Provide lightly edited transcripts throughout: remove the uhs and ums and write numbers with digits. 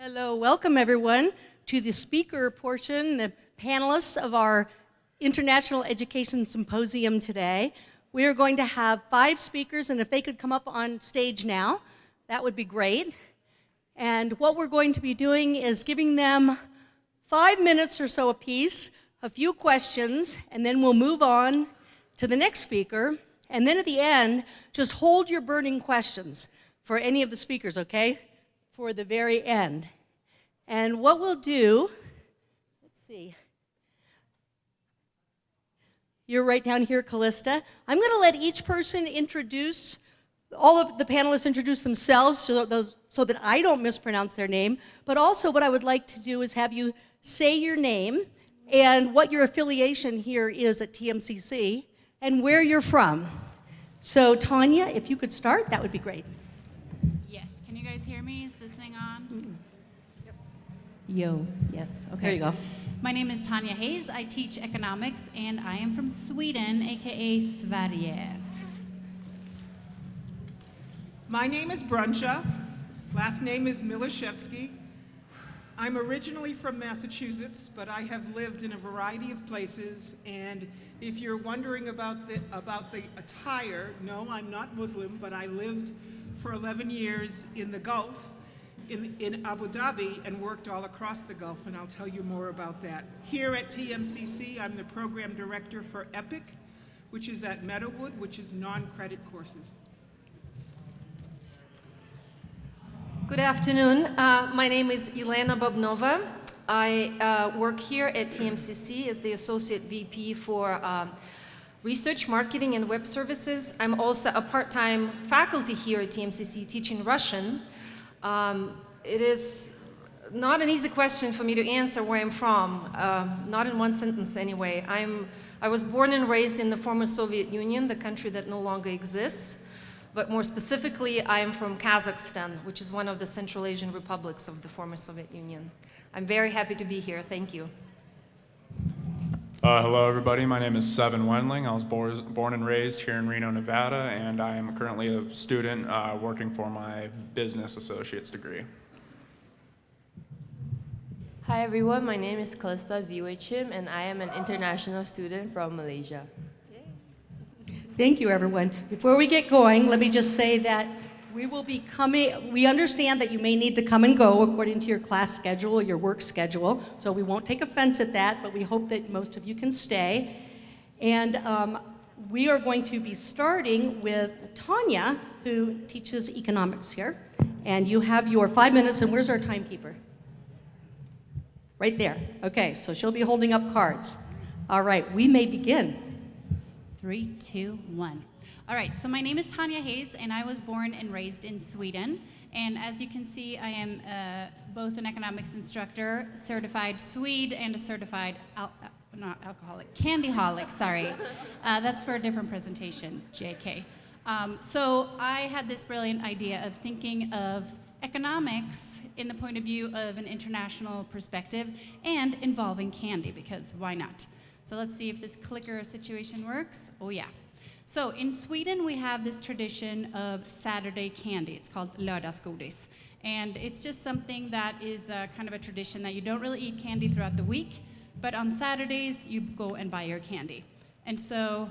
Hello, welcome everyone to the speaker portion, the panelists of our International Education Symposium today. We are going to have 5 speakers, and if they could come up on stage now, that would be great. And what we're going to be doing is giving them 5 minutes or so apiece, a few questions, and then we'll move on to the next speaker. And then at the end, just hold your burning questions for any of the speakers, okay? For the very end. And what we'll do, let's see. You're right down here, Callista. I'm going to let each person introduce, all of the panelists introduce themselves so that I don't mispronounce their name. But also what I would like to do is have you say your name and what your affiliation here is at TMCC and where you're from. So Tanya, if you could start, that would be great. Yes, can you guys hear me? Is this thing on? Yep. Yo, yes, okay. There you go. My name is Tanya Hays. I teach economics, and I am from Sweden, aka Sverige. My name is Bruncha. Last name is Milishevsky. I'm originally from Massachusetts, but I have lived in a variety of places, and if you're wondering about the attire, no, I'm not Muslim, but I lived for 11 years in the Gulf, in Abu Dhabi, and worked all across the Gulf, and I'll tell you more about that. Here at TMCC, I'm the program director for EPIC, which is at Meadowwood, which is non-credit courses. Good afternoon. My name is Elena Bobnova. I work here at TMCC as the Associate VP for Research, Marketing, and Web Services. I'm also a part-time faculty here at TMCC teaching Russian. It is not an easy question for me to answer where I'm from, not in one sentence anyway. I was born and raised in the former Soviet Union, the country that no longer exists. But more specifically, I am from Kazakhstan, which is one of the Central Asian republics of the former Soviet Union. I'm very happy to be here. Thank you. Hello, everybody. My name is Seven Wenling. I was born and raised here in Reno, Nevada, and I am currently a student working for my business associate's degree. Hi, everyone. My name is Kostas, and I am an international student from Malaysia. Thank you, everyone. Before we get going, let me just say that we understand that you may need to come and go according to your class schedule or your work schedule, so we won't take offense at that, but we hope that most of you can stay. And we are going to be starting with Tanya, who teaches economics here. And you have your 5 minutes, and where's our timekeeper? Right there. Okay, so she'll be holding up cards. All right, we may begin. 3, 2, 1. All right, so my name is Tanya Hays, and I was born and raised in Sweden. And as you can see, I am both an economics instructor, certified Swede, and a certified, not alcoholic, candyholic, sorry. That's for a different presentation, JK. So I had this brilliant idea of thinking of economics in the point of view of an international perspective and involving candy, because why not? So let's see if this clicker situation works. Oh yeah. So in Sweden we have this tradition of Saturday candy. It's called lördagsgodis. And it's just something that is kind of a tradition that you don't really eat candy throughout the week, but on Saturdays you go and buy your candy. And so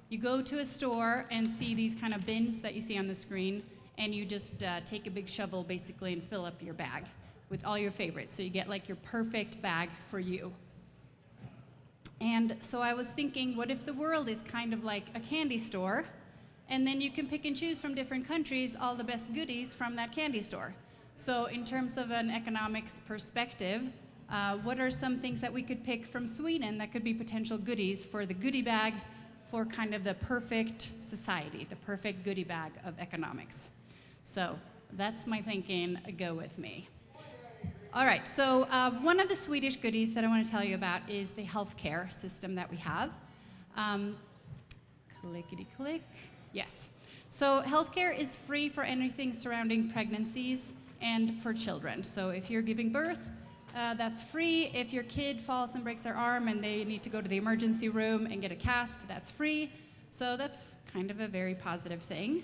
you go to a store and see these kind of bins that you see on the screen, and you just take a big shovel basically and fill up your bag with all your favorites. So you get like your perfect bag for you. And so I was thinking, what if the world is kind of like a candy store, and then you can pick and choose from different countries all the best goodies from that candy store? So in terms of an economics perspective, what are some things that we could pick from Sweden that could be potential goodies for the goodie bag for kind of the perfect society, the perfect goodie bag of economics? So that's my thinking. Go with me. All right, so one of the Swedish goodies that I want to tell you about is the healthcare system that we have. Clickety-click. Yes. So healthcare is free for anything surrounding pregnancies and for children. So if you're giving birth, that's free. If your kid falls and breaks their arm and they need to go to the emergency room and get a cast, that's free. So that's kind of a very positive thing.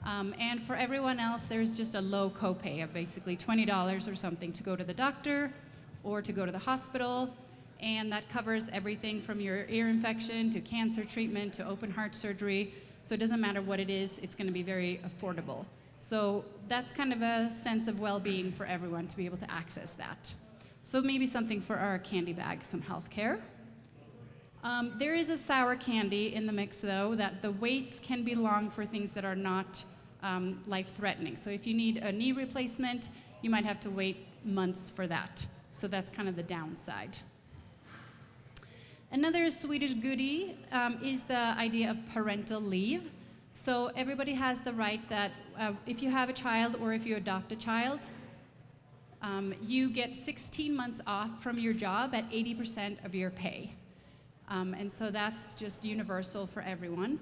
And for everyone else, there's just a low copay of basically $20 or something to go to the doctor or to go to the hospital. And that covers everything from your ear infection to cancer treatment to open heart surgery. So it doesn't matter what it is, it's going to be very affordable. So that's kind of a sense of well-being for everyone to be able to access that. So maybe something for our candy bag, some health care. There is a sour candy in the mix, though, that the waits can be long for things that are not life-threatening. So if you need a knee replacement, you might have to wait months for that. So that's kind of the downside. Another Swedish goodie is the idea of parental leave. So everybody has the right that if you have a child or if you adopt a child, you get 16 months off from your job at 80% of your pay. And so that's just universal for everyone.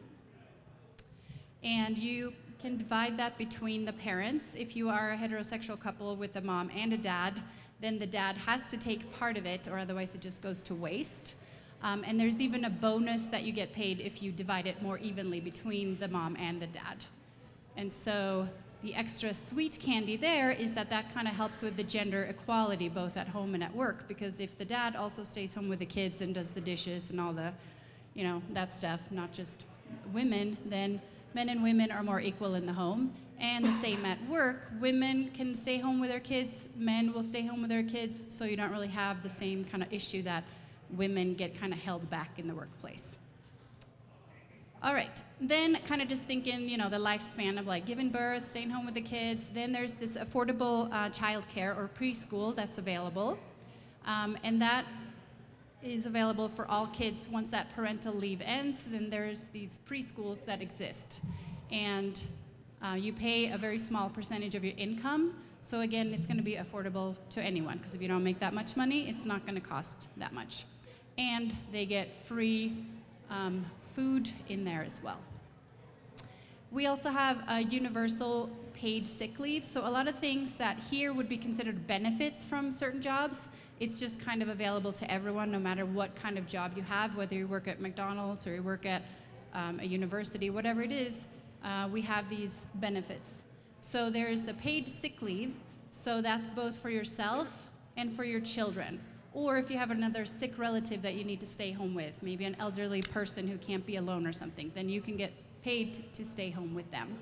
And you can divide that between the parents. If you are a heterosexual couple with a mom and a dad, then the dad has to take part of it, or otherwise it just goes to waste. And there's even a bonus that you get paid if you divide it more evenly between the mom and the dad. And so the extra sweet candy there is that that kind of helps with the gender equality, both at home and at work, because if the dad also stays home with the kids and does the dishes and all the, that stuff, not just women, then men and women are more equal in the home. And the same at work. Women can stay home with their kids, men will stay home with their kids, so you don't really have the same kind of issue that women get kind of held back in the workplace. All right, then kind of just thinking, the lifespan of like giving birth, staying home with the kids. Then there's this affordable childcare or preschool that's available. And that is available for all kids once that parental leave ends. Then there's these preschools that exist. And you pay a very small percentage of your income. So again, it's going to be affordable to anyone, because if you don't make that much money, it's not going to cost that much. And they get free food in there as well. We also have a universal paid sick leave. So a lot of things that here would be considered benefits from certain jobs, it's just kind of available to everyone, no matter what kind of job you have, whether you work at McDonald's or you work at a university, whatever it is, we have these benefits. So there's the paid sick leave. So that's both for yourself and for your children. Or if you have another sick relative that you need to stay home with, maybe an elderly person who can't be alone or something, then you can get paid to stay home with them.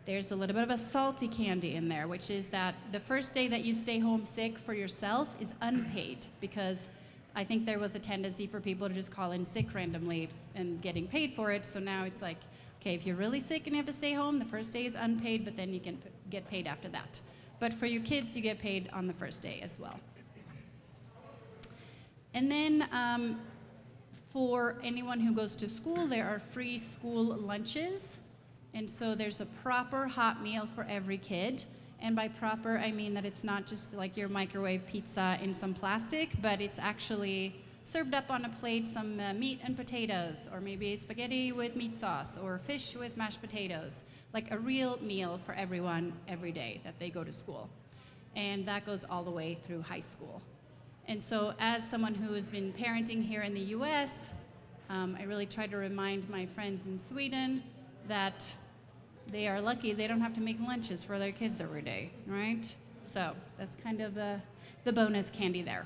There's a little bit of a salty candy in there, which is that the first day that you stay home sick for yourself is unpaid, because I think there was a tendency for people to just call in sick randomly and getting paid for it. So now it's like, okay, if you're really sick and you have to stay home, the first day is unpaid, but then you can get paid after that. But for your kids, you get paid on the first day as well. And then for anyone who goes to school, there are free school lunches. And so there's a proper hot meal for every kid. And by proper, I mean that it's not just like your microwave pizza in some plastic, but it's actually served up on a plate, some meat and potatoes, or maybe spaghetti with meat sauce, or fish with mashed potatoes. Like a real meal for everyone every day that they go to school. And that goes all the way through high school. And so as someone who has been parenting here in the US, I really try to remind my friends in Sweden that they are lucky they don't have to make lunches for their kids every day, right? So that's kind of the bonus candy there.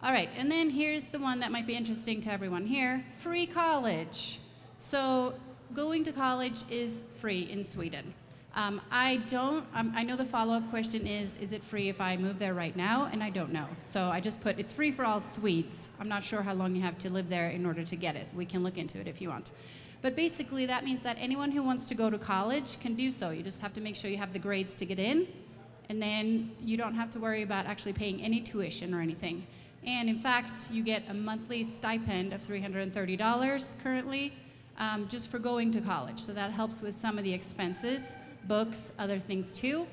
All right, and then here's the one that might be interesting to everyone here, free college. So going to college is free in Sweden. I know the follow-up question is it free if I move there right now? And I don't know. So I just put, it's free for all Swedes. I'm not sure how long you have to live there in order to get it. We can look into it if you want. But basically that means that anyone who wants to go to college can do so. You just have to make sure you have the grades to get in, and then you don't have to worry about actually paying any tuition or anything. And in fact, you get a monthly stipend of $330 currently, just for going to college. So that helps with some of the expenses, books, other things too.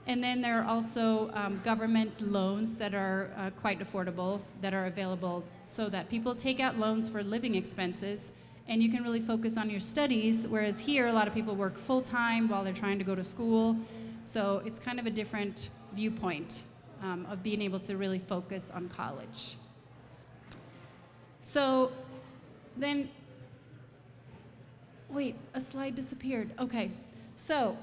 And then there are also government loans that are quite affordable that are available, so that people take out loans for living expenses, and you can really focus on your studies, whereas here a lot of people work full-time while they're trying to go to school. So it's kind of a different viewpoint of being able to really focus on college. So then Wait, a slide disappeared. Okay. So,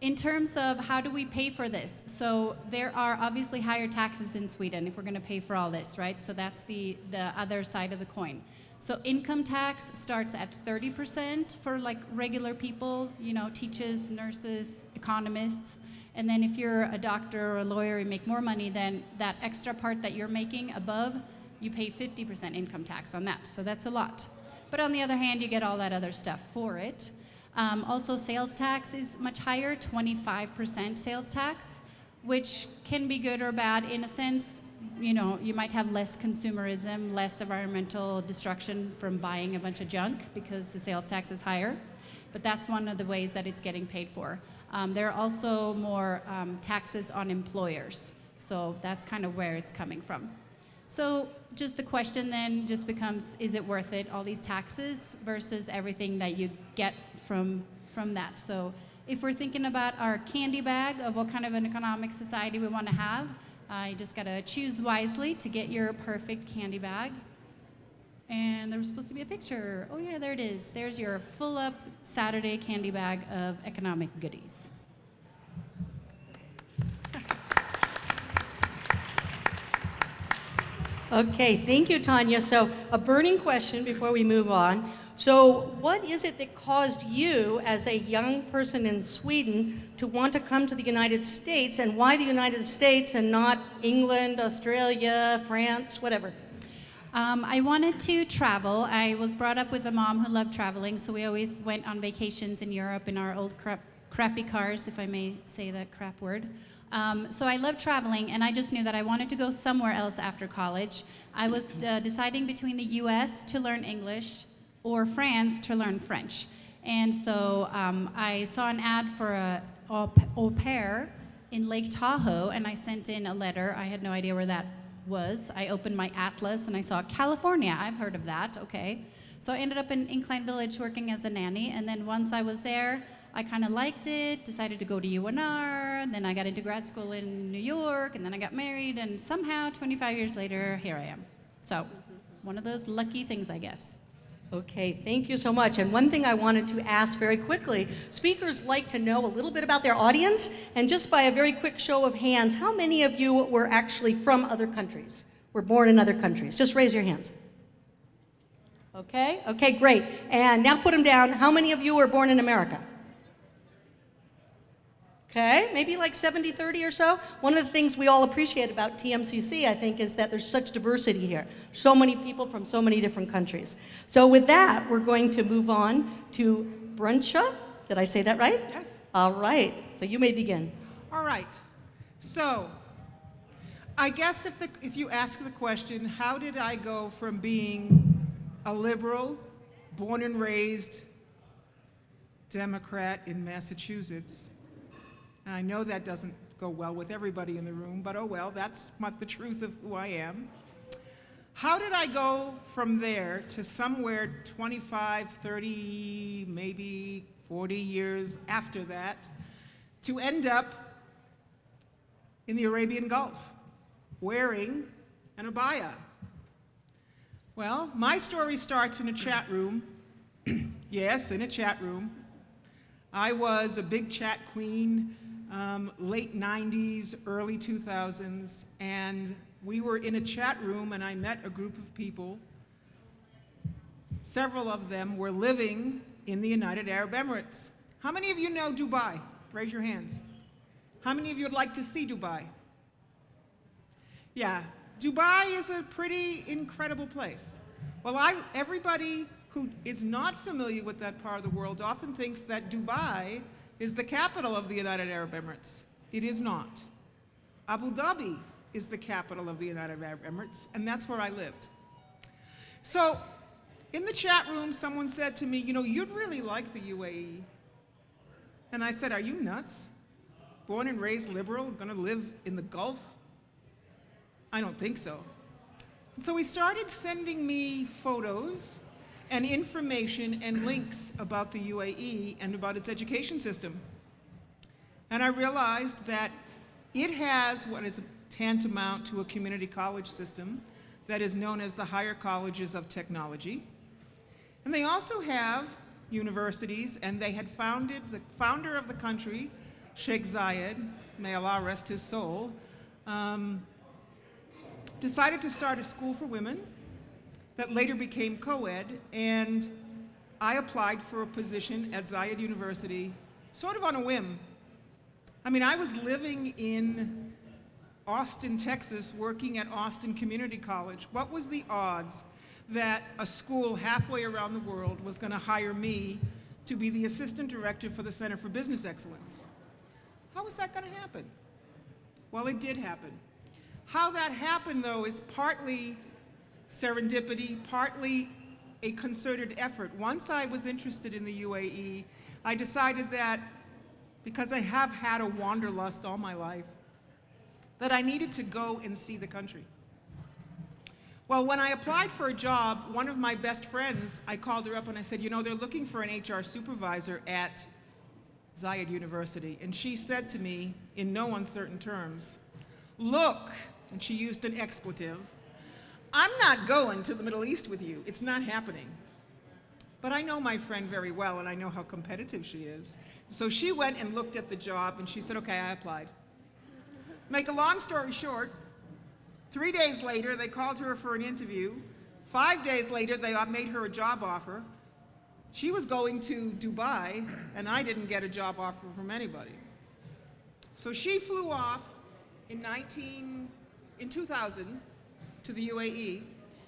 in terms of how do we pay for this? So there are obviously higher taxes in Sweden if we're going to pay for all this, right? So that's the other side of the coin. So income tax starts at 30% for like regular people, you know, teachers, nurses, economists. And then if you're a doctor or a lawyer, you make more money, then that extra part that you're making above, you pay 50% income tax on that. So that's a lot. But on the other hand, you get all that other stuff for it. Also, sales tax is much higher, 25% sales tax, which can be good or bad in a sense. You know, you might have less consumerism, less environmental destruction from buying a bunch of junk because the sales tax is higher. But that's one of the ways that it's getting paid for. There are also more taxes on employers. So that's kind of where it's coming from. So just the question then just becomes, is it worth it, all these taxes versus everything that you get from that? So if we're thinking about our candy bag of what kind of an economic society we want to have, you just got to choose wisely to get your perfect candy bag. And there was supposed to be a picture. Oh yeah, there it is. There's your full up Saturday candy bag of economic goodies. Okay, thank you, Tanya. So a burning question before we move on. So what is it that caused you as a young person in Sweden to want to come to the United States, and why the United States and not England, Australia, France, whatever? I wanted to travel. I was brought up with a mom who loved traveling, so we always went on vacations in Europe in our old crappy cars, if I may say that crap word. So I love traveling, and I just knew that I wanted to go somewhere else after college. I was deciding between the US to learn English or France to learn French. And so I saw an ad for a au pair in Lake Tahoe, and I sent in a letter. I had no idea where that was. I opened my atlas, and I saw California. I've heard of that, okay. So I ended up in Incline Village working as a nanny, and then once I was there, I kind of liked it, decided to go to UNR, then I got into grad school in New York, and then I got married, and somehow 25 years later, here I am. So, one of those lucky things, I guess. Okay, thank you so much. And one thing I wanted to ask very quickly, speakers like to know a little bit about their audience, and just by a very quick show of hands, how many of you were actually from other countries, were born in other countries? Just raise your hands. Okay, great. And now put them down. How many of you were born in America? Okay, maybe like 70-30 or so. One of the things we all appreciate about TMCC, I think, is that there's such diversity here. So many people from so many different countries. So with that, we're going to move on to Bruncha. Did I say that right? Yes. All right, so you may begin. All right. So, I guess if you ask the question, how did I go from being a liberal, born and raised Democrat in Massachusetts? And I know that doesn't go well with everybody in the room, but oh well, that's not the truth of who I am. How did I go from there to somewhere 25, 30, maybe 40 years after that to end up in the Arabian Gulf wearing an abaya? Well, my story starts in a chat room. Yes, in a chat room. I was a big chat queen, late 90s, early 2000s, and we were in a chat room and I met a group of people. Several of them were living in the United Arab Emirates. How many of you know Dubai? Raise your hands. How many of you would like to see Dubai? Yeah, Dubai is a pretty incredible place. Well, everybody who is not familiar with that part of the world often thinks that Dubai is the capital of the United Arab Emirates. It is not. Abu Dhabi is the capital of the United Arab Emirates, and that's where I lived. So, in the chat room, someone said to me, you know, you'd really like the UAE. And I said, are you nuts? Born and raised liberal, gonna live in the Gulf? I don't think so. And so he started sending me photos and information and links about the UAE and about its education system. And I realized that it has what is tantamount to a community college system that is known as the Higher Colleges of Technology. And they also have universities, and they had founded, the founder of the country, Sheikh Zayed, may Allah rest his soul, decided to start a school for women that later became co-ed, and I applied for a position at Zayed University sort of on a whim. I mean, I was living in Austin, Texas, working at Austin Community College. What was the odds that a school halfway around the world was going to hire me to be the assistant director for the Center for Business Excellence? How was that going to happen? Well, it did happen. How that happened, though, is partly serendipity, partly a concerted effort. Once I was interested in the UAE, I decided that, because I have had a wanderlust all my life, that I needed to go and see the country. Well, when I applied for a job, one of my best friends, I called her up and I said, you know, they're looking for an HR supervisor at Zayed University. And she said to me, in no uncertain terms, look, and she used an expletive, I'm not going to the Middle East with you. It's not happening. But I know my friend very well, and I know how competitive she is. So she went and looked at the job, and she said, okay, I applied. Make a long story short, 3 days later, they called her for an interview. 5 days later, they made her a job offer. She was going to Dubai, and I didn't get a job offer from anybody. So she flew off in 2000 to the UAE,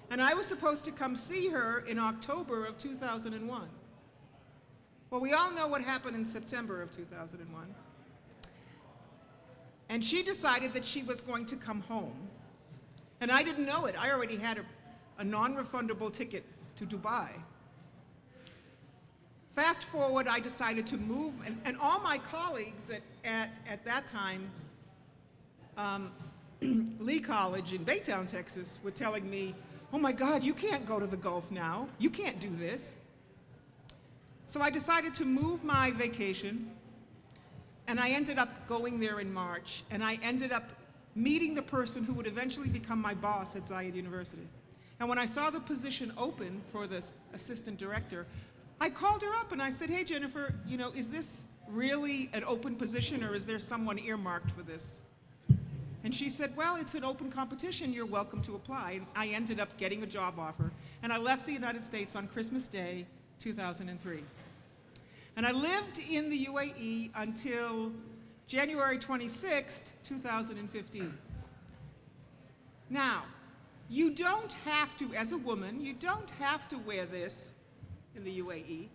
and I was supposed to come see her in October of 2001. Well, we all know what happened in September of 2001. And she decided that she was going to come home. And I didn't know it. I already had a non-refundable ticket to Dubai. Fast forward, I decided to move, and all my colleagues at that time, Lee College in Baytown, Texas, were telling me, oh my God, you can't go to the Gulf now. You can't do this. So I decided to move my vacation, and I ended up going there in March, and I ended up meeting the person who would eventually become my boss at Zayed University. And when I saw the position open for the assistant director, I called her up and I said, hey, Jennifer, you know, is this really an open position, or is there someone earmarked for this? And she said, well, it's an open competition. You're welcome to apply. And I ended up getting a job offer. And I left the United States on Christmas Day, 2003. And I lived in the UAE until January 26th, 2015. Now, you don't have to, as a woman, you don't have to wear this in the UAE.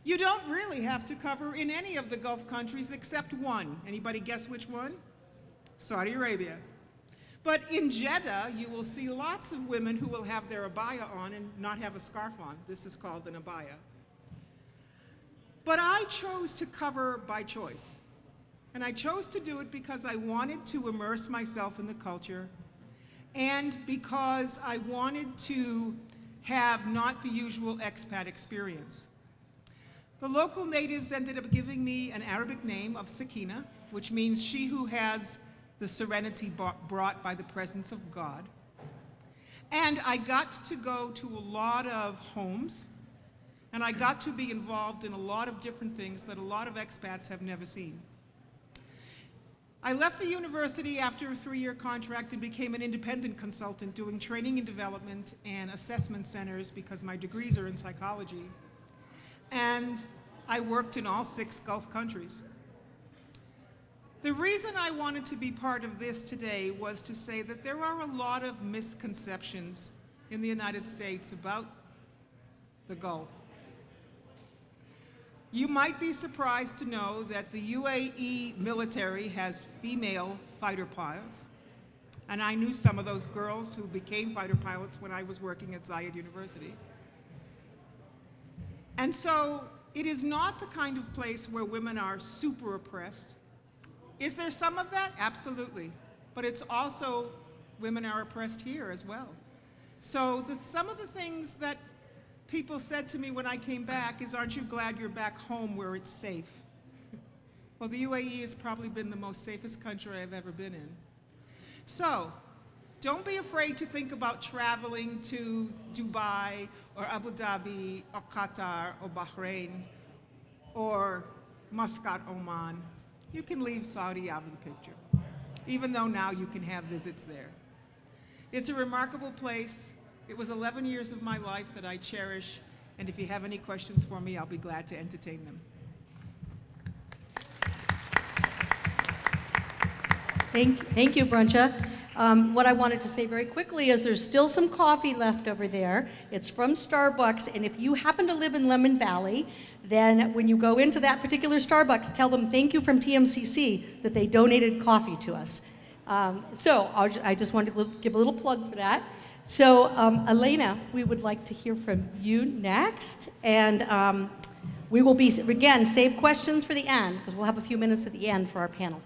You don't really have to cover in any of the Gulf countries except one. Anybody guess which one? Saudi Arabia. But in Jeddah, you will see lots of women who will have their abaya on and not have a scarf on. This is called an abaya. But I chose to cover by choice. And I chose to do it because I wanted to immerse myself in the culture, and because I wanted to have not the usual expat experience. The local natives ended up giving me an Arabic name of Sakina, which means she who has the serenity brought by the presence of God. And I got to go to a lot of homes, and I got to be involved in a lot of different things that a lot of expats have never seen. I left the university after a 3-year contract and became an independent consultant doing training and development and assessment centers because my degrees are in psychology. And I worked in all 6 Gulf countries. The reason I wanted to be part of this today was to say that there are a lot of misconceptions in the United States about the Gulf. You might be surprised to know that the UAE military has female fighter pilots, and I knew some of those girls who became fighter pilots when I was working at Zayed University. And so it is not the kind of place where women are super oppressed. Is there some of that? Absolutely. But it's also, women are oppressed here as well. So some of the things that people said to me when I came back is, aren't you glad you're back home where it's safe? Well, the UAE has probably been the most safest country I've ever been in. So, Don't be afraid to think about traveling to Dubai or Abu Dhabi or Qatar or Bahrain or Muscat, Oman. You can leave Saudi out of the picture, even though now you can have visits there. It's a remarkable place. It was 11 years of my life that I cherish, and if you have any questions for me, I'll be glad to entertain them. Thank you, Bruncha. What I wanted to say very quickly is there's still some coffee left over there. It's from Starbucks, and if you happen to live in Lemon Valley, then when you go into that particular Starbucks, tell them thank you from TMCC that they donated coffee to us. I just wanted to give a little plug for that. So, Elena, we would like to hear from you next, and we will be, again, save questions for the end, because we'll have a few minutes at the end for our panel.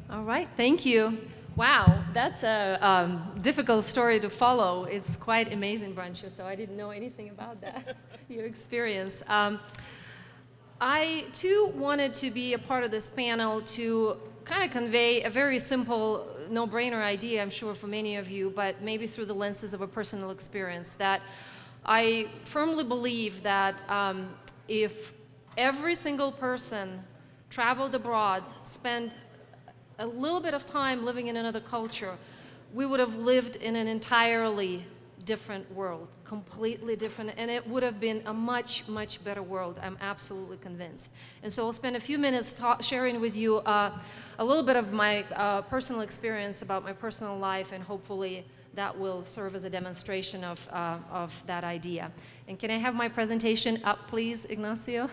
All right, thank you. Wow, that's a difficult story to follow. It's quite amazing, Bruncha, so I didn't know anything about that, your experience. I, too, wanted to be a part of this panel to kind of convey a very simple, no-brainer idea, I'm sure, for many of you, but maybe through the lenses of a personal experience, that I firmly believe that if every single person traveled abroad, spent a little bit of time living in another culture, we would have lived in an entirely different world, completely different, and it would have been a much, much better world, I'm absolutely convinced. And so I'll spend a few minutes sharing with you a little bit of my personal experience about my personal life, and hopefully that will serve as a demonstration of that idea. And can I have my presentation up, please, Ignacio?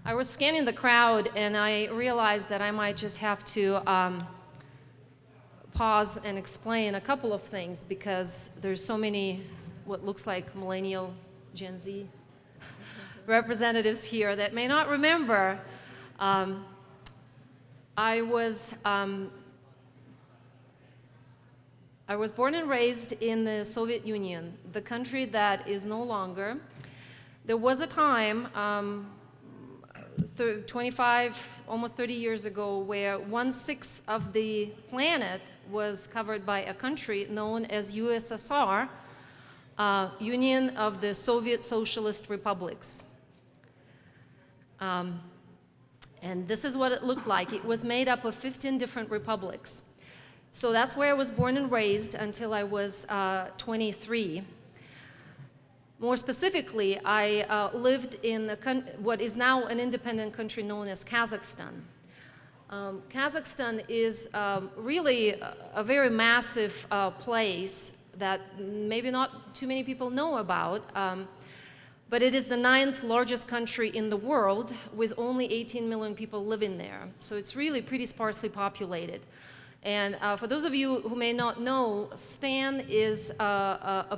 I was scanning the crowd, and I realized that I might just have to pause and explain a couple of things, because there's so many what looks like millennial Gen Z representatives here that may not remember. I was born and raised in the Soviet Union, the country that is no longer. There was a time 25, almost 30 years ago, where 1/6 of the planet was covered by a country known as USSR, Union of the Soviet Socialist Republics. And this is what it looked like. It was made up of 15 different republics. So that's where I was born and raised until I was 23. More specifically, I lived in what is now an independent country known as Kazakhstan. Kazakhstan is really a very massive place that maybe not too many people know about, but it is the 9th largest country in the world with only 18 million people living there. So it's really pretty sparsely populated. And for those of you who may not know, stan is a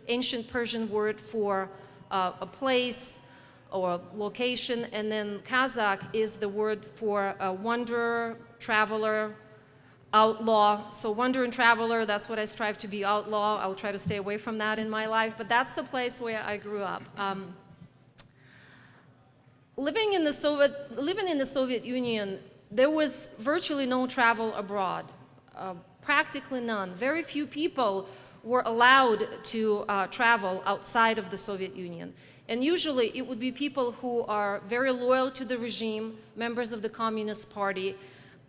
ancient Persian word for a place or location, and then Kazakh is the word for a wanderer, traveler, outlaw. So wanderer and traveler, that's what I strive to be, outlaw. I'll try to stay away from that in my life, but that's the place where I grew up. Living in the Soviet Union, there was virtually no travel abroad, practically none. Very few people were allowed to travel outside of the Soviet Union. And usually it would be people who are very loyal to the regime, members of the Communist Party.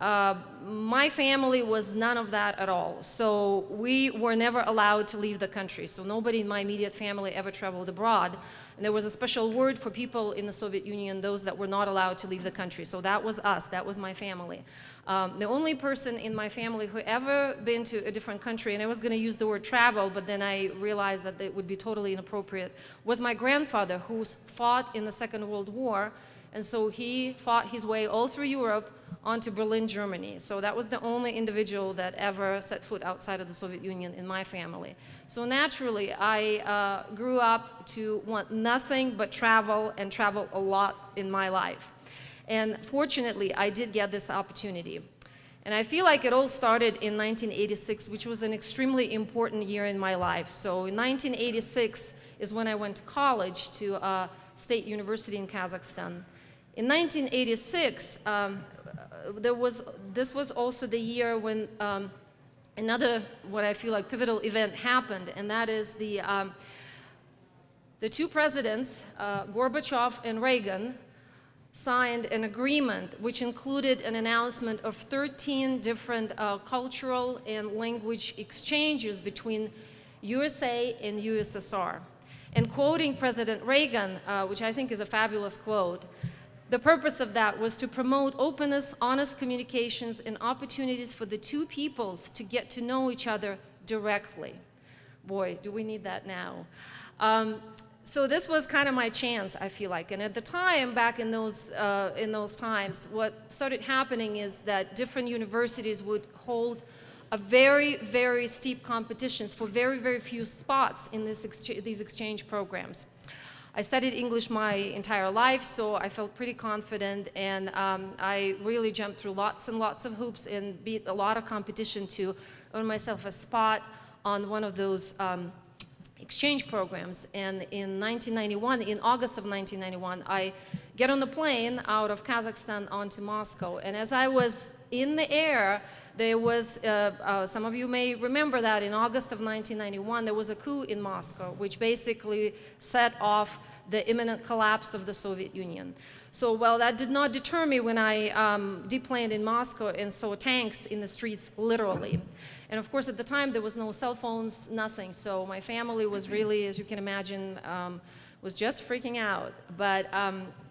My family was none of that at all. So we were never allowed to leave the country. So nobody in my immediate family ever traveled abroad. And there was a special word for people in the Soviet Union, those that were not allowed to leave the country. So that was us, that was my family. The only person in my family who ever been to a different country, and I was going to use the word travel, but then I realized that it would be totally inappropriate, was my grandfather, who fought in the Second World War. And so he fought his way all through Europe onto Berlin, Germany. So that was the only individual that ever set foot outside of the Soviet Union in my family. So naturally, I grew up to want nothing but travel, and travel a lot in my life. And fortunately, I did get this opportunity. And I feel like it all started in 1986, which was an extremely important year in my life. So in 1986 is when I went to college to State University in Kazakhstan. In 1986, this was also the year when another, what I feel like, pivotal event happened, and that is the two presidents, Gorbachev and Reagan, signed an agreement which included an announcement of 13 different cultural and language exchanges between USA and USSR. And quoting President Reagan, which I think is a fabulous quote, the purpose of that was to promote openness, honest communications, and opportunities for the two peoples to get to know each other directly. Boy, do we need that now. So this was kind of my chance, I feel like. And at the time, back in those times, what started happening is that different universities would hold a very, very steep competitions for very, very few spots in these exchange programs. I studied English my entire life, so I felt pretty confident, and I really jumped through lots and lots of hoops and beat a lot of competition to earn myself a spot on one of those exchange programs. And in 1991, in August of 1991, I get on the plane out of Kazakhstan onto Moscow, and as I was in the air, there was, some of you may remember that in August of 1991, there was a coup in Moscow, which basically set off the imminent collapse of the Soviet Union. So, well, that did not deter me when I deplaned in Moscow and saw tanks in the streets, literally. And of course, at the time, there was no cell phones, nothing. So my family was really, as you can imagine, was just freaking out. But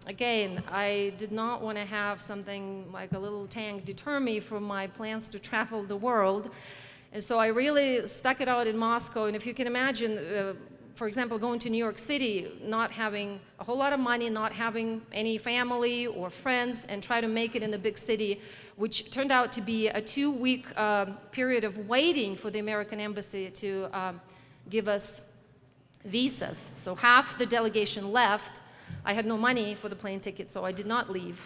again, I did not want to have something like a little tank deter me from my plans to travel the world. And so I really stuck it out in Moscow. And if you can imagine, for example, going to New York City, not having a whole lot of money, not having any family or friends, and try to make it in the big city, which turned out to be a 2-week period of waiting for the American embassy to give us visas. So half the delegation left. I had no money for the plane ticket, so I did not leave.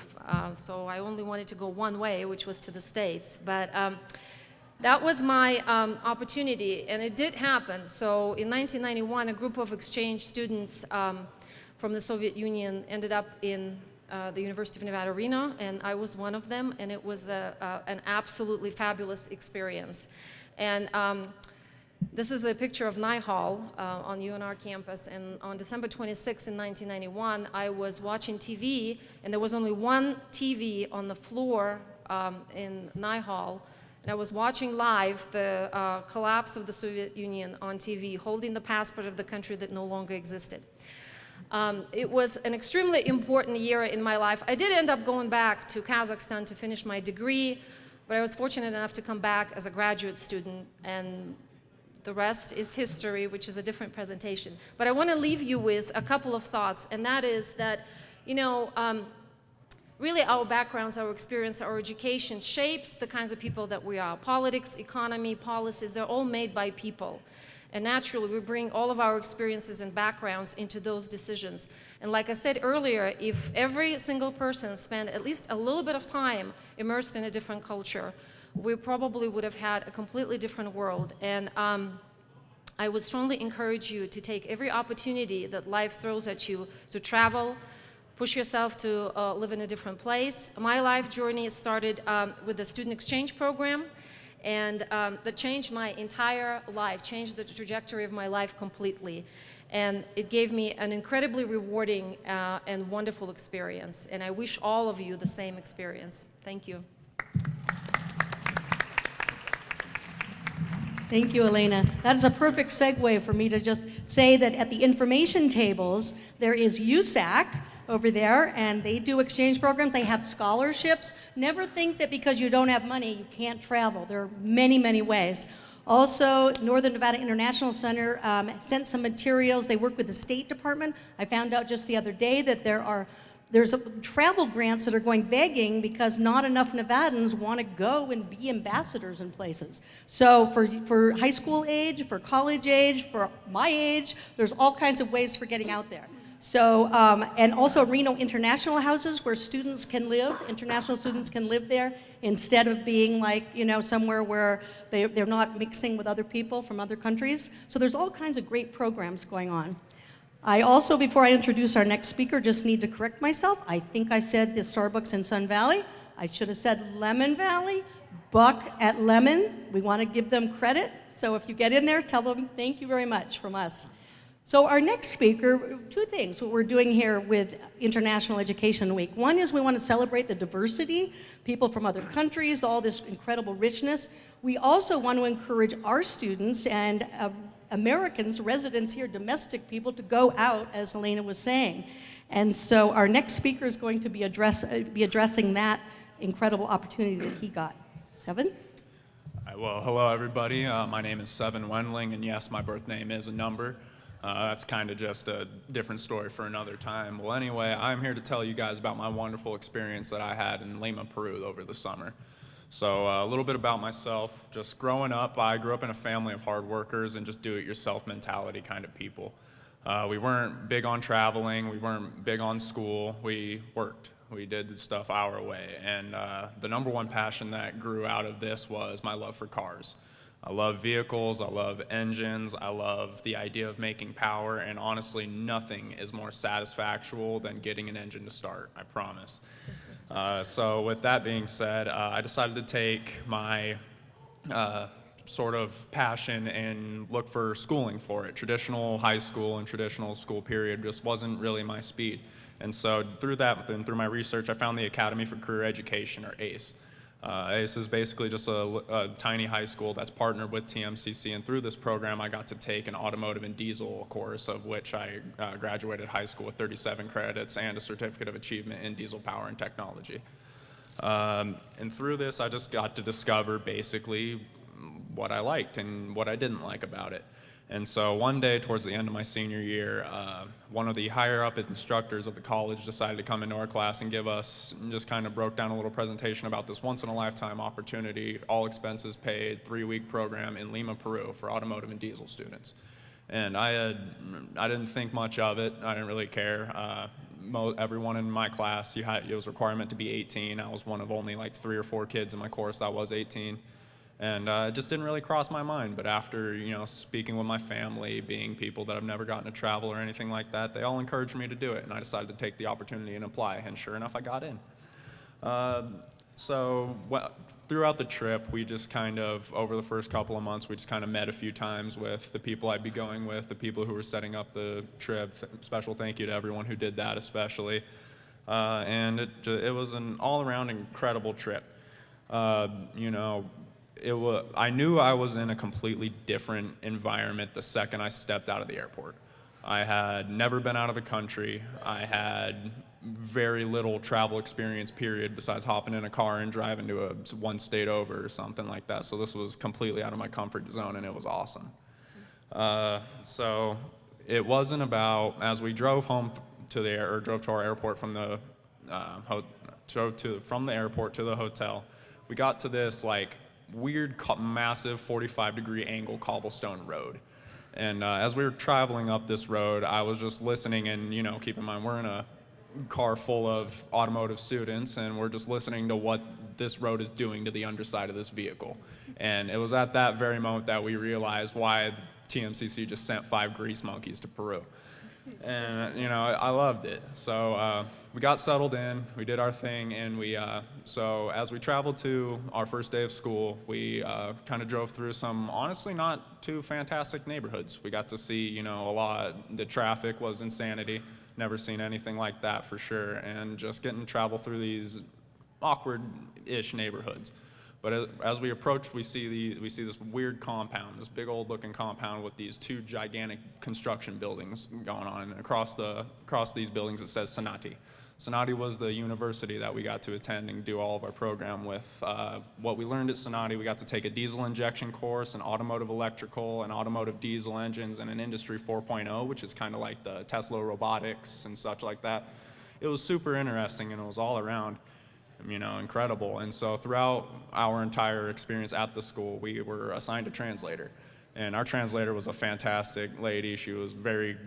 So I only wanted to go one way, which was to the States. But that was my opportunity, and it did happen. So in 1991, a group of exchange students from the Soviet Union ended up in the University of Nevada, Reno, and I was one of them, and it was an absolutely fabulous experience. And this is a picture of Nye Hall on UNR campus, and on December 26, in 1991, I was watching TV, and there was only one TV on the floor in Nye Hall, and I was watching live the collapse of the Soviet Union on TV, holding the passport of the country that no longer existed. It was an extremely important year in my life. I did end up going back to Kazakhstan to finish my degree, but I was fortunate enough to come back as a graduate student, and the rest is history, which is a different presentation. But I want to leave you with a couple of thoughts, and that is that, you know, really our backgrounds, our experience, our education shapes the kinds of people that we are. Politics, economy, policies, they're all made by people. And naturally, we bring all of our experiences and backgrounds into those decisions. And like I said earlier, if every single person spent at least a little bit of time immersed in a different culture, we probably would have had a completely different world. And I would strongly encourage you to take every opportunity that life throws at you to travel, push yourself to live in a different place. My life journey started with the student exchange program, and that changed my entire life, changed the trajectory of my life completely. And it gave me an incredibly rewarding and wonderful experience. And I wish all of you the same experience. Thank you. Thank you, Elena. That is a perfect segue for me to just say that at the information tables, there is USAC over there, and they do exchange programs. They have scholarships. Never think that because you don't have money, you can't travel. There are many, many ways. Also, Northern Nevada International Center sent some materials. They work with the State Department. I found out just the other day that there's travel grants that are going begging because not enough Nevadans want to go and be ambassadors in places. So for high school age, for college age, for my age, there's all kinds of ways for getting out there. So, and also Reno International Houses where students can live, international students can live there instead of being like, you know, somewhere where they're not mixing with other people from other countries. So there's all kinds of great programs going on. I also, before I introduce our next speaker, just need to correct myself. I think I said the Starbucks in Sun Valley. I should have said Lemon Valley. Buck at Lemon. We want to give them credit. So if you get in there, tell them thank you very much from us. So our next speaker, two things, what we're doing here with International Education Week. One is we want to celebrate the diversity, people from other countries, all this incredible richness. We also want to encourage our students and Americans, residents here, domestic people, to go out, as Elena was saying. And so our next speaker is going to be addressing that incredible opportunity that he got. Seven? Well, hello everybody. My name is Seven Wenling, and yes, my birth name is a number. That's kind of just a different story for another time. Well, anyway, I'm here to tell you guys about my wonderful experience that I had in Lima, Peru over the summer. So a little bit about myself. Just growing up, I grew up in a family of hard workers and just do-it-yourself mentality kind of people. We weren't big on traveling. We weren't big on school. We worked. We did stuff our way. And the number one passion that grew out of this was my love for cars. I love vehicles, I love engines, I love the idea of making power, and honestly, nothing is more satisfactual than getting an engine to start, I promise. So with that being said, I decided to take my sort of passion and look for schooling for it. Traditional high school and traditional school period just wasn't really my speed. And so through that and through my research, I found the Academy for Career Education, or ACE. ACE is basically just a tiny high school that's partnered with TMCC, and through this program I got to take an automotive and diesel course, of which I graduated high school with 37 credits and a certificate of achievement in diesel power and technology. And through this I just got to discover basically what I liked and what I didn't like about it. And so one day towards the end of my senior year, one of the higher up instructors of the college decided to come into our class and give us, just kind of broke down a little presentation about this once in a lifetime opportunity, all expenses paid, 3-week program in Lima, Peru for automotive and diesel students. And I didn't think much of it. I didn't really care. Everyone in my class, it was a requirement to be 18. I was one of only like 3 or 4 kids in my course that was 18. And it just didn't really cross my mind. But after, speaking with my family, being people that I've never gotten to travel or anything like that, they all encouraged me to do it. And I decided to take the opportunity and apply. And sure enough, I got in. Throughout the trip, we just kind of, over the first couple of months, we just kind of met a few times with the people I'd be going with, the people who were setting up the trip. Special thank you to everyone who did that, especially. And it was an all-around incredible trip. I knew I was in a completely different environment the second I stepped out of the airport. I had never been out of the country. I had very little travel experience, period, besides hopping in a car and driving to one state over or something like that. So this was completely out of my comfort zone, and it was awesome. So it wasn't about, as we drove home drove to our airport from the from the airport to the hotel, we got to this weird, massive 45-degree angle cobblestone road. And as we were traveling up this road, I was just listening, and keep in mind, we're in a car full of automotive students, and we're just listening to what this road is doing to the underside of this vehicle. And it was at that very moment that we realized why TMCC just sent 5 grease monkeys to Peru. And I loved it. So we got settled in, we did our thing, and so as we traveled to our first day of school, we kind of drove through some honestly not too fantastic neighborhoods. We got to see a lot. The traffic was insanity. Never seen anything like that for sure. And just getting to travel through these awkward-ish neighborhoods. But as we approach, we see this weird compound, this big old looking compound with these 2 gigantic construction buildings going on. And across these buildings it says Sonati. Sonati was the university that we got to attend and do all of our program with. What we learned at Sonati, we got to take a diesel injection course, an automotive electrical, and automotive diesel engines, and an Industry 4.0, which is kind of like the Tesla robotics and such like that. It was super interesting, and it was all around incredible. And so throughout our entire experience at the school, we were assigned a translator. And our translator was a fantastic lady. She was very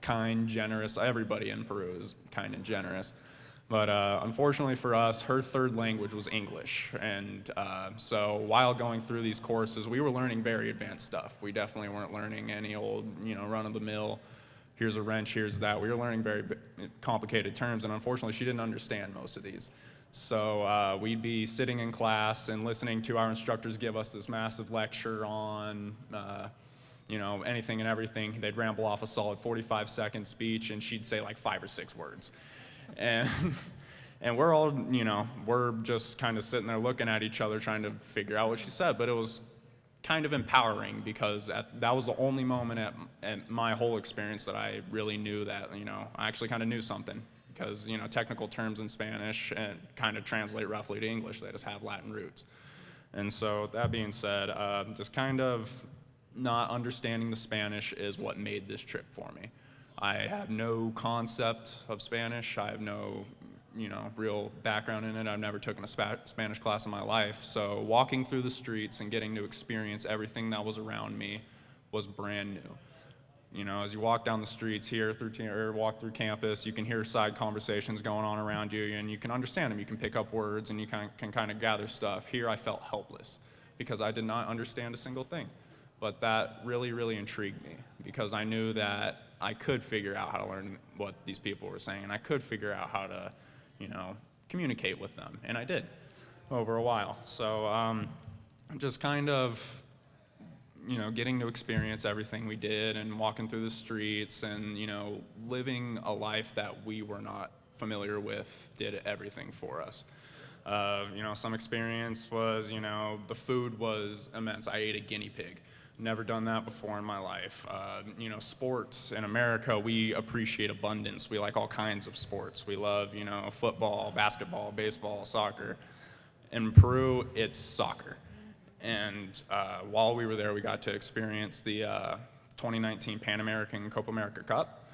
kind, generous. Everybody in Peru is kind and generous. But unfortunately for us, her third language was English. And so while going through these courses, we were learning very advanced stuff. We definitely weren't learning any old, run-of-the-mill here's a wrench, here's that. We were learning very complicated terms, and unfortunately, she didn't understand most of these. So we'd be sitting in class and listening to our instructors give us this massive lecture on, you know, anything and everything. They'd ramble off a solid 45-second speech, and she'd say like 5 or 6 words. And, and we're all, you know, we're just kind of sitting there looking at each other trying to figure out what she said, but it was kind of empowering because that was the only moment at my whole experience that I really knew that, you know, I actually kind of knew something. Because, you know, technical terms in Spanish kind of translate roughly to English. They just have Latin roots. And so that being said, just kind of not understanding the Spanish is what made this trip for me. I have no concept of Spanish. I have no, you know, real background in it. I've never taken a Spanish class in my life. So walking through the streets and getting to experience everything that was around me was brand new. You know, as you walk down the streets here or walk through campus, you can hear side conversations going on around you, and you can understand them. You can pick up words, and you can kind of gather stuff. Here, I felt helpless because I did not understand a single thing. But that really, really intrigued me because I knew that I could figure out how to learn what these people were saying, and I could figure out how to, you know, communicate with them, and I did over a while. So just kind of, you know, getting to experience everything we did and walking through the streets and, you know, living a life that we were not familiar with did everything for us. You know, some experience was, you know, the food was immense. I ate a guinea pig. Never done that before in my life. You know, sports in America, we appreciate abundance. We like all kinds of sports. We love, you know, football, basketball, baseball, soccer. In Peru, it's soccer. And while we were there, we got to experience the 2019 Pan American Copa America Cup.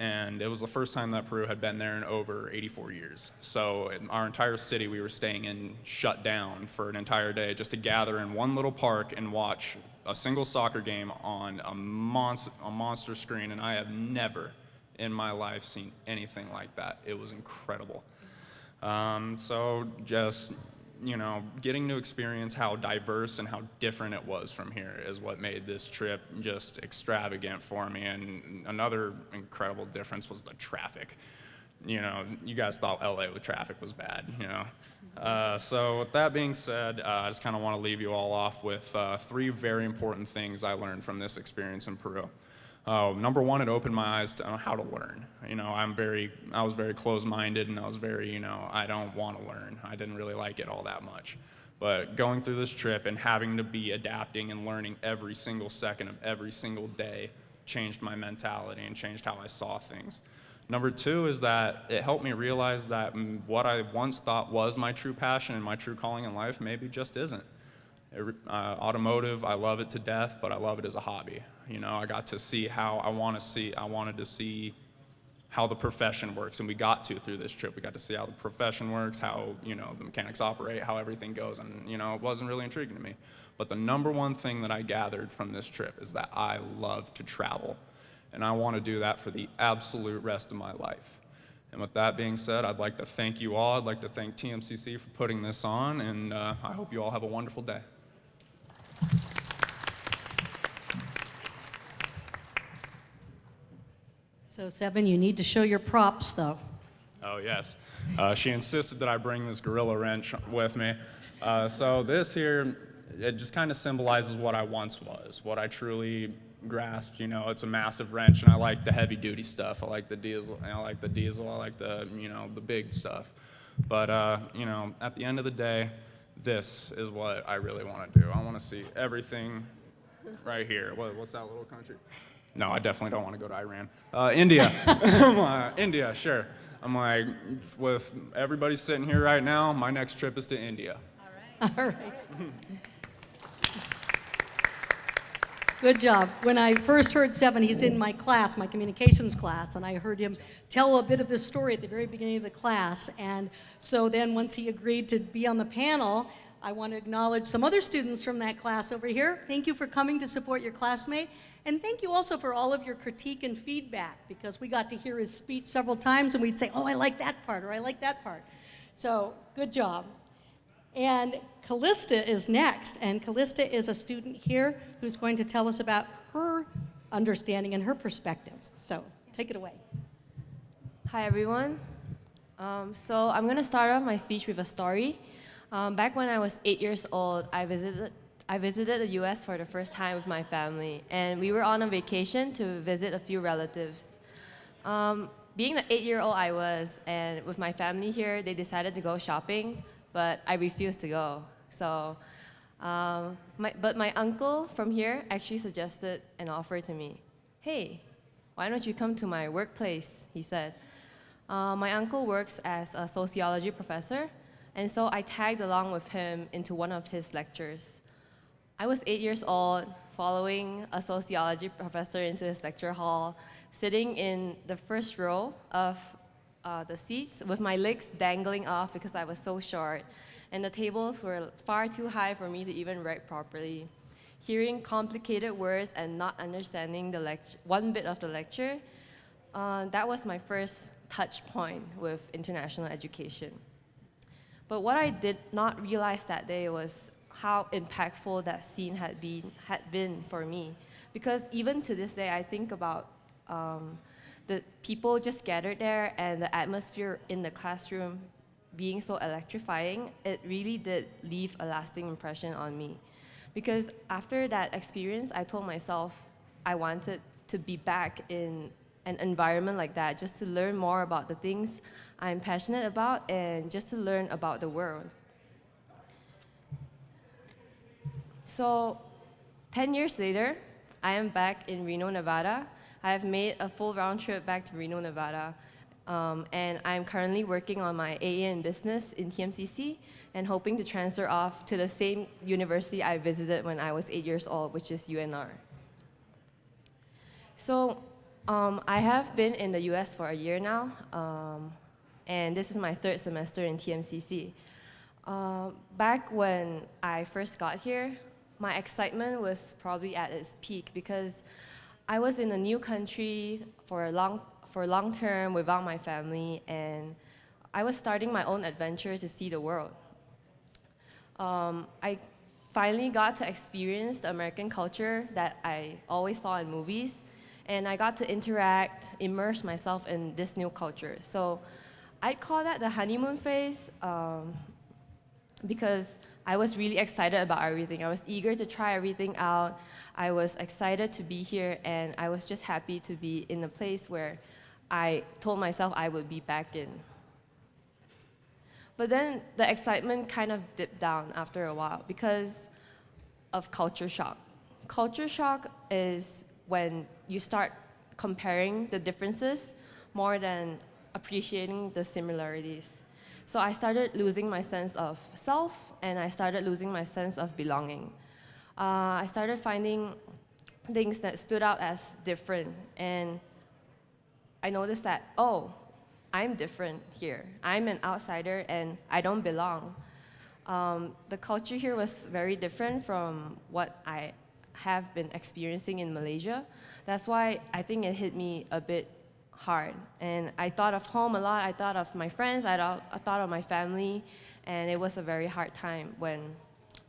And it was the first time that Peru had been there in over 84 years. So in our entire city we were staying in shut down for an entire day just to gather in one little park and watch a single soccer game on a monster screen. And I have never in my life seen anything like that. It was incredible. So just, you know, getting to experience how diverse and how different it was from here is what made this trip just extravagant for me. And another incredible difference was the traffic. You know, you guys thought LA with traffic was bad, you know. So with that being said, I just kind of want to leave you all off with 3 very important things I learned from this experience in Peru. Number one, it opened my eyes to how to learn. You know, I was very closed-minded, and I was very, you know, I don't want to learn. I didn't really like it all that much. But going through this trip and having to be adapting and learning every single second of every single day changed my mentality and changed how I saw things. Number 2 is that it helped me realize that what I once thought was my true passion and my true calling in life maybe just isn't. Automotive, I love it to death, but I love it as a hobby. You know, I got to see how I wanted to see how the profession works, and we got to through this trip. We got to see how the profession works, how, you know, the mechanics operate, how everything goes, and, you know, it wasn't really intriguing to me. But the number one thing that I gathered from this trip is that I love to travel, and I want to do that for the absolute rest of my life. And with that being said, I'd like to thank you all. I'd like to thank TMCC for putting this on, and I hope you all have a wonderful day. So, Seven, you need to show your props, though. Oh, yes. She insisted that I bring this gorilla wrench with me. So this here, it just kind of symbolizes what I once was, what I truly grasped. You know, it's a massive wrench, and I like the heavy-duty stuff. I like the diesel. I like the, you know, the big stuff. But, you know, at the end of the day, this is what I really want to do. I want to see everything right here. What's that little country? No, I definitely don't want to go to Iran. India. India, sure. I'm like, with everybody sitting here right now, my next trip is to India. All right. Good job. When I first heard Seven, he's in my class, my communications class, and I heard him tell a bit of this story at the very beginning of the class. And so then once he agreed to be on the panel, I want to acknowledge some other students from that class over here. Thank you for coming to support your classmate. And thank you also for all of your critique and feedback, because we got to hear his speech several times and we'd say, oh, I like that part, or I like that part. So good job. And Callista is next, and Callista is a student here who's going to tell us about her understanding and her perspectives. So Take it away. Hi, everyone. So I'm going to start off my speech with a story. Back when I was 8 years old, I visited the US for the first time with my family, and we were on a vacation to visit a few relatives. Being the 8-year-old I was, and with my family here, they decided to go shopping, but I refused to go. So, but my uncle from here actually suggested an offer to me. Hey, why don't you come to my workplace, he said. My uncle works as a sociology professor, and so I tagged along with him into one of his lectures. I was 8 years old, following a sociology professor into his lecture hall, sitting in the first row of the seats with my legs dangling off because I was so short, and the tables were far too high for me to even write properly. Hearing complicated words and not understanding one bit of the lecture, that was my first touch point with international education. But what I did not realize that day was how impactful that scene had been for me. Because even to this day, I think about the people just gathered there and the atmosphere in the classroom being so electrifying. It really did leave a lasting impression on me. Because after that experience, I told myself I wanted to be back in an environment like that, just to learn more about the things I'm passionate about and just to learn about the world. So 10 years later, I am back in Reno, Nevada. I have made a full round trip back to Reno, Nevada. And I'm currently working on my AA in business in TMCC and hoping to transfer off to the same university I visited when I was 8 years old, which is UNR. So I have been in the US for a year now, and this is my third semester in TMCC. Back when I first got here, my excitement was probably at its peak because I was in a new country for long term without my family, and I was starting my own adventure to see the world. I finally got to experience the American culture that I always saw in movies, and I got to interact, immerse myself in this new culture. So I'd call that the honeymoon phase because I was really excited about everything. I was eager to try everything out. I was excited to be here, and I was just happy to be in a place where I told myself I would be back in. But then the excitement kind of dipped down after a while because of culture shock. Culture shock is when you start comparing the differences more than appreciating the similarities. So I started losing my sense of self, and I started losing my sense of belonging. I started finding things that stood out as different, and I noticed that, oh, I'm different here. I'm an outsider, and I don't belong. The culture here was very different from what I have been experiencing in Malaysia. That's why I think it hit me a bit hard. And I thought of home a lot. I thought of my friends. I thought of my family. And it was a very hard time when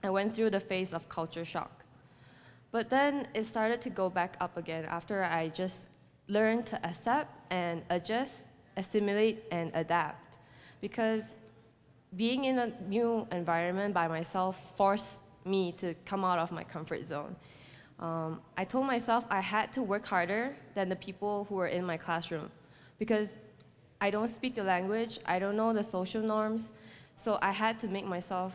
I went through the phase of culture shock. But then it started to go back up again after I just learned to accept and adjust, assimilate, and adapt. Because being in a new environment by myself forced me to come out of my comfort zone. I told myself I had to work harder than the people who were in my classroom because I don't speak the language, I don't know the social norms, so I had to make myself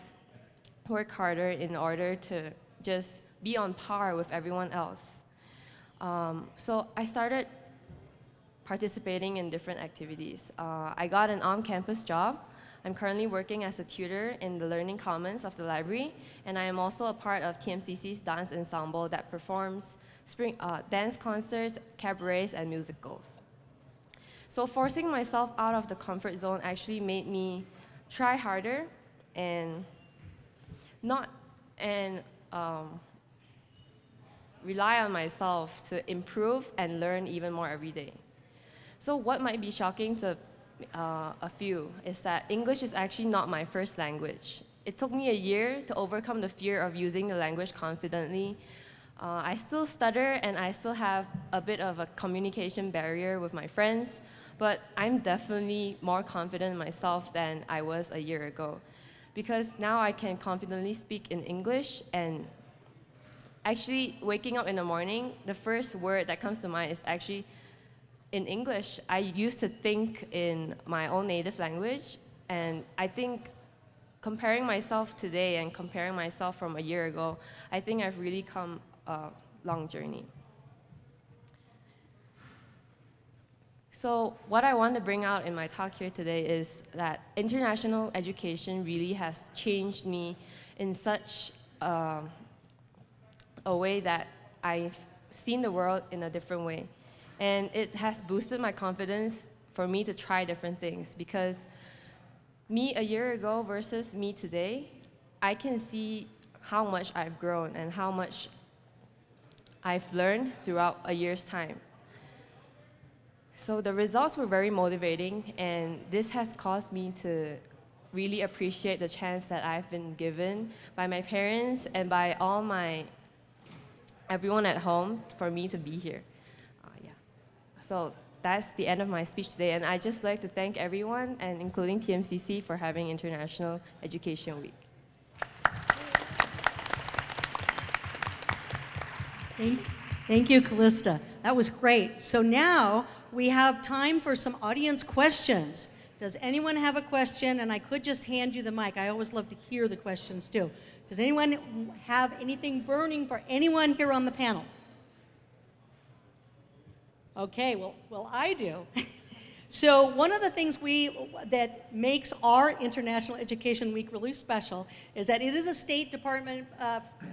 work harder in order to just be on par with everyone else. So I started participating in different activities. I got an on-campus job. I'm currently working as a tutor in the Learning Commons of the library, and I am also a part of TMCC's dance ensemble that performs dance concerts, cabarets, and musicals. So forcing myself out of the comfort zone actually made me try harder and rely on myself to improve and learn even more every day. So what might be shocking to a few is that English is actually not my first language. It took me a year to overcome the fear of using the language confidently. I still stutter and I still have a bit of a communication barrier with my friends, but I'm definitely more confident in myself than I was a year ago. Because now I can confidently speak in English, and actually waking up in the morning, the first word that comes to mind is actually in English. I used to think in my own native language, and I think comparing myself today and comparing myself from a year ago, I think I've really come a long journey. So what I want to bring out in my talk here today is that international education really has changed me in such a way that I've seen the world in a different way. And it has boosted my confidence for me to try different things, because me a year ago versus me today, I can see how much I've grown and how much I've learned throughout a year's time. So the results were very motivating, and this has caused me to really appreciate the chance that I've been given by my parents and by everyone at home for me to be here. Yeah. So that's the end of my speech today, and I'd just like to thank everyone, and including TMCC, for having International Education Week. Thank you, Callista. That was great. So now we have time for some audience questions. Does anyone have a question? And I could just hand you the mic. I always love to hear the questions too. Does anyone have anything burning for anyone here on the panel? Okay, well I do. So one of the things that makes our International Education Week really special is that it is a State Department,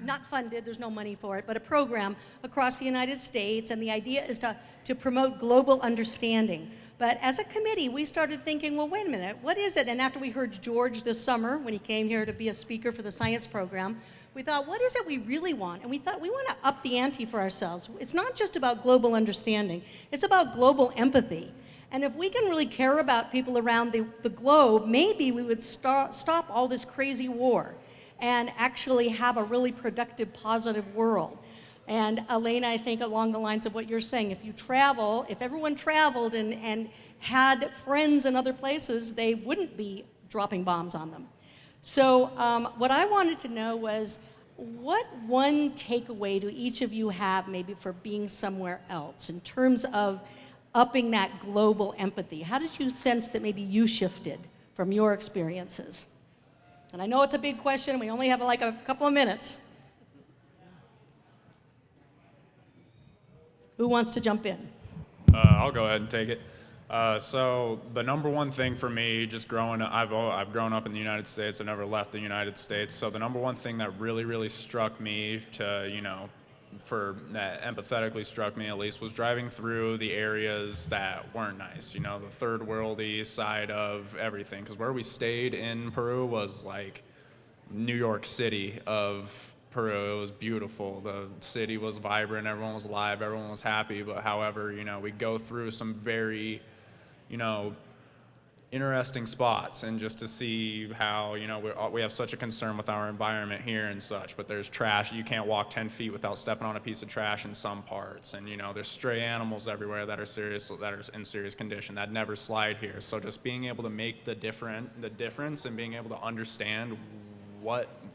not funded, there's no money for it, but a program across the United States, and the idea is to promote global understanding. But as a committee, we started thinking, well, wait a minute, what is it? And after we heard George this summer, when he came here to be a speaker for the science program, we thought, what is it we really want? And we thought, we want to up the ante for ourselves. It's not just about global understanding, it's about global empathy. And if we can really care about people around the globe, maybe we would stop all this crazy war and actually have a really productive, positive world. And Elena, I think along the lines of what you're saying, if everyone traveled and had friends in other places, they wouldn't be dropping bombs on them. So what I wanted to know was, what one takeaway do each of you have maybe for being somewhere else in terms of upping that global empathy? How did you sense that maybe you shifted from your experiences? And I know it's a big question, we only have like a couple of minutes. Who wants to jump in? I'll go ahead and take it. So the number one thing for me, just growing up, I've grown up in the United States. I never left the United States. So the number one thing that really struck me that empathetically struck me at least, was driving through the areas that weren't nice, the third worldy side of everything. Because where we stayed in Peru was like New York City of Peru. It was beautiful. The city was vibrant, everyone was alive, everyone was happy. But however, we go through some very, interesting spots, and just to see how, we have such a concern with our environment here and such, but there's trash. You can't walk 10 feet without stepping on a piece of trash in some parts, and there's stray animals everywhere that are in serious condition that never slide here. So just being able to make the difference and being able to understand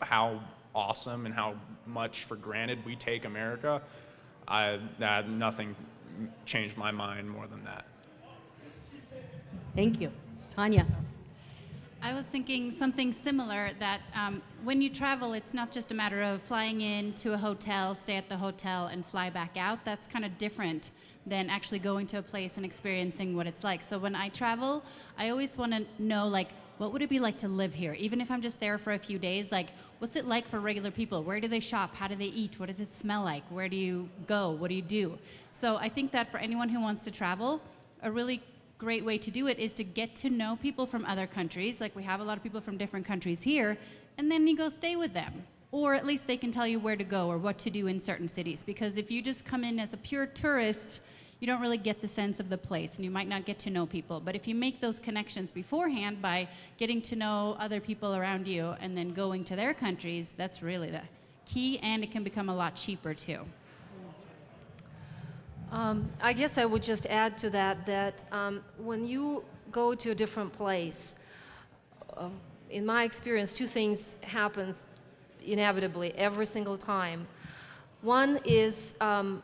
how awesome and how much for granted we take America, nothing changed my mind more than that. Thank you. Tanya. I was thinking something similar, that when you travel, it's not just a matter of flying in to a hotel, stay at the hotel, and fly back out. That's kind of different than actually going to a place and experiencing what it's like. So when I travel, I always want to know, what would it be like to live here? Even if I'm just there for a few days, what's it like for regular people? Where do they shop? How do they eat? What does it smell like? Where do you go? What do you do? So I think that for anyone who wants to travel, a really great way to do it is to get to know people from other countries. We have a lot of people from different countries here, and then you go stay with them. Or at least they can tell you where to go or what to do in certain cities. Because if you just come in as a pure tourist, you don't really get the sense of the place, and you might not get to know people. But if you make those connections beforehand by getting to know other people around you and then going to their countries, that's really the key, and it can become a lot cheaper too. I guess I would just add to that when you go to a different place, in my experience, two things happen inevitably every single time. One is,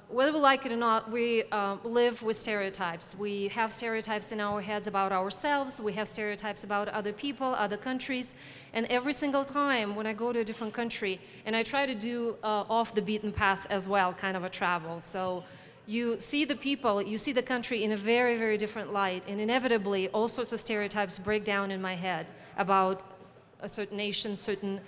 whether we like it or not, we live with stereotypes. We have stereotypes in our heads about ourselves. We have stereotypes about other people, other countries. And every single time when I go to a different country, and I try to do off the beaten path as well, kind of a travel. So you see the people, you see the country in a very, very different light. And inevitably, all sorts of stereotypes break down in my head about a certain nation, certain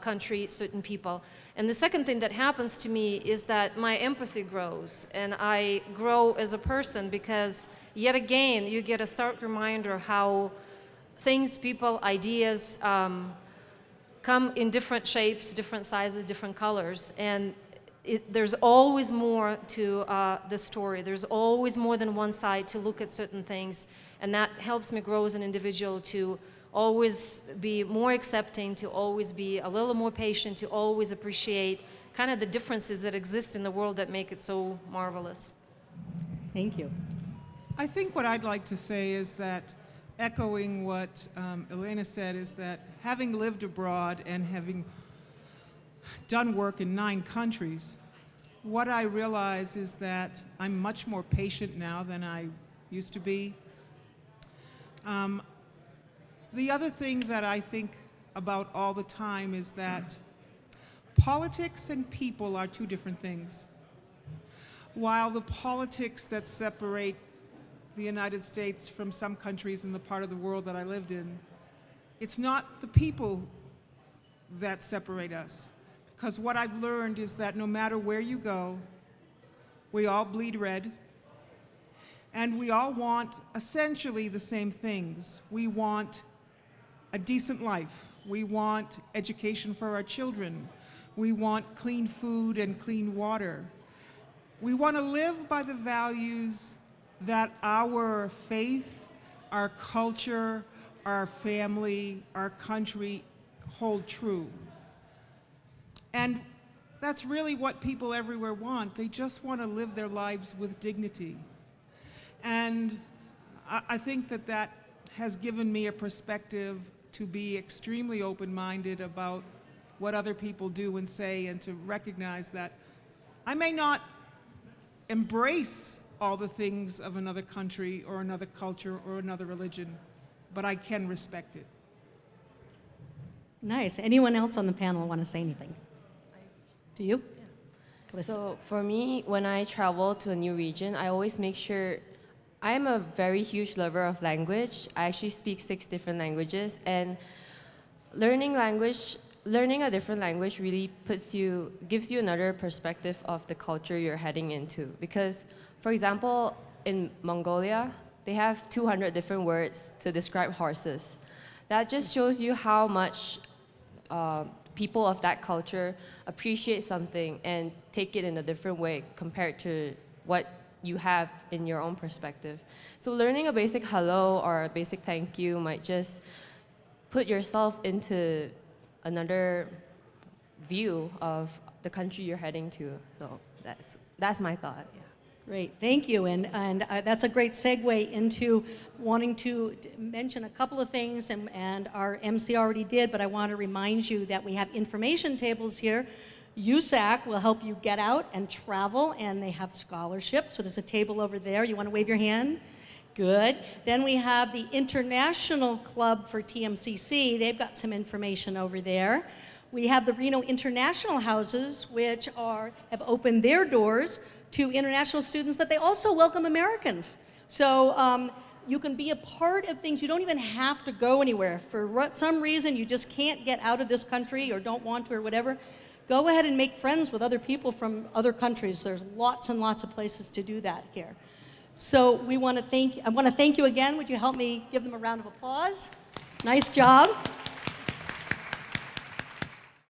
country, certain people. And the second thing that happens to me is that my empathy grows, and I grow as a person because, yet again, you get a stark reminder how things, people, ideas come in different shapes, different sizes, different colors, and there's always more to the story. There's always more than one side to look at certain things, and that helps me grow as an individual to always be more accepting, to always be a little more patient, to always appreciate kind of the differences that exist in the world that make it so marvelous. Thank you. I think what I'd like to say is that, echoing what Elena said, is that having lived abroad and having done work in 9 countries, what I realize is that I'm much more patient now than I used to be. The other thing that I think about all the time is that politics and people are 2 different things. While the politics that separate the United States from some countries in the part of the world that I lived in, it's not the people that separate us. Because what I've learned is that no matter where you go, we all bleed red, and we all want essentially the same things. We want a decent life. We want education for our children. We want clean food and clean water. We want to live by the values that our faith, our culture, our family, our country hold true. And that's really what people everywhere want. They just want to live their lives with dignity. And I think that that has given me a perspective to be extremely open-minded about what other people do and say, and to recognize that I may not embrace all the things of another country or another culture or another religion, but I can respect it. Nice. Anyone else on the panel want to say anything? Do you? Yeah. So for me, when I travel to a new region, I always make sure, I'm a very huge lover of language. I actually speak 6 different languages, and learning a different language really gives you another perspective of the culture you're heading into. Because, for example, in Mongolia, they have 200 different words to describe horses. That just shows you how much people of that culture appreciate something and take it in a different way compared to what you have in your own perspective. So learning a basic hello or a basic thank you might just put yourself into another view of the country you're heading to. So that's my thought. Yeah. Great, thank you. And that's a great segue into wanting to mention a couple of things, and our MC already did, but I want to remind you that we have information tables here. USAC will help you get out and travel, and they have scholarships. So there's a table over there. You want to wave your hand? Good. Then we have the International Club for TMCC. They've got some information over there. We have the Reno International Houses, which have opened their doors to international students, but they also welcome Americans. So you can be a part of things. You don't even have to go anywhere. For some reason, you just can't get out of this country or don't want to or whatever. Go ahead and make friends with other people from other countries. There's lots and lots of places to do that here. So I want to thank you again. Would you help me give them a round of applause? Nice job.